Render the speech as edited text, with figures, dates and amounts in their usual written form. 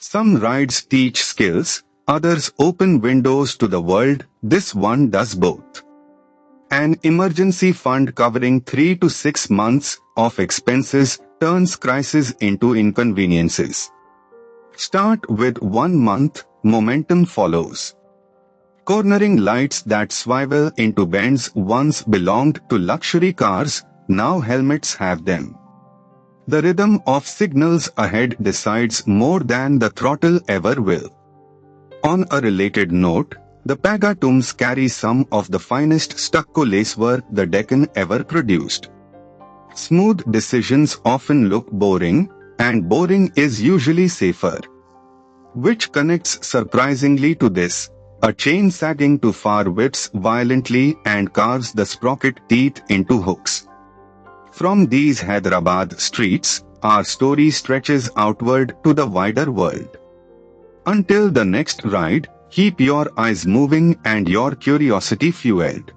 Some rides teach skills, others open windows to the world. This one does both. An emergency fund covering 3 to 6 months of expenses turns crises into inconveniences. Start with 1 month, momentum follows. Cornering lights that swivel into bends once belonged to luxury cars, now helmets have them. The rhythm of signals ahead decides more than the throttle ever will. On a related note, the Pagatums carry some of the finest stucco lacework the Deccan ever produced. Smooth decisions often look boring, and boring is usually safer. Which connects surprisingly to this. A chain sagging too far whips violently and carves the sprocket teeth into hooks. From these Hyderabad streets, our story stretches outward to the wider world. Until the next ride, keep your eyes moving and your curiosity fueled.